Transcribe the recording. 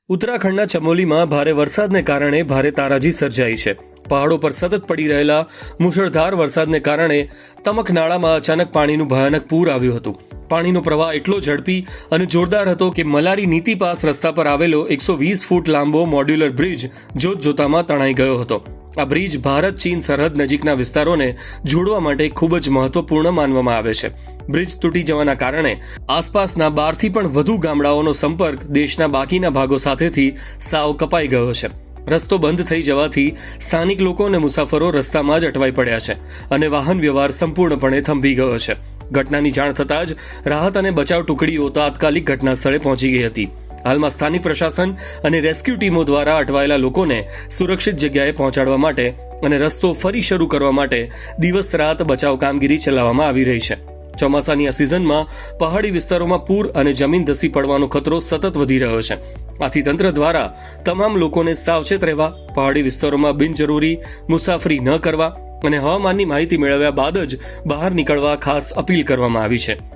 ઉત્તરાખંડના ચમોલીમાં ભારે વરસાદને કારણે ભારે તારાજી સર્જાઈ છે. પહાડો પર સતત પડી રહેલા મુશળધાર વરસાદને કારણે તમકનાળામાં અચાનક પાણીનું ભયાનક પૂર આવ્યું હતું. પાણીનો પ્રવાહ એટલો ઝડપી અને જોરદાર હતો કે મલારી નીતિ પાસ રસ્તા પર આવેલો 120 ફૂટ લાંબો મોડ્યુલર બ્રિજ જોતજોતામાં તણાઈ ગયો હતો. આ બ્રિજ ભારત ચીન સરહદ નજીકના વિસ્તારોને જોડવા માટે ખૂબ જ મહત્વપૂર્ણ માનવામાં આવે છે. બ્રિજ તૂટી જવાના કારણે આસપાસના 12થી પણ વધુ ગામડાઓનો સંપર્ક દેશના બાકીના ભાગો સાથેથી સાવ કપાઈ ગયો છે. રસ્તો બંધ થઈ જવાથી સ્થાનિક લોકો અને મુસાફરો રસ્તામાં જ અટવાઈ પડ્યા છે અને વાહન વ્યવહાર સંપૂર્ણપણે થંભી ગયો છે. ઘટનાની જાણ થતાં જ રાહત અને બચાવ ટુકડીઓ તાત્કાલિક ઘટના સ્થળે પહોંચી ગઈ હતી. હાલમાં સ્થાનિક પ્રશાસન અને રેસ્ક્યુ ટીમો દ્વારા અટવાયેલા લોકોને સુરક્ષિત જગ્યાએ પહોંચાડવા માટે અને રસ્તો ફરી શરૂ કરવા માટે દિવસ રાત બચાવ કામગીરી ચલાવવામાં આવી રહી છે. ચોમાસાની આ સિઝનમાં પહાડી વિસ્તારોમાં પૂર અને જમીન ધસી પડવાનો ખતરો સતત વધી રહ્યો છે. આથી તંત્ર દ્વારા તમામ લોકોને સાવચેત રહેવા, પહાડી વિસ્તારોમાં બિનજરૂરી મુસાફરી ન કરવા અને હવામાનની માહિતી મેળવ્યા બાદ જ બહાર નીકળવા ખાસ અપીલ કરવામાં આવી છે.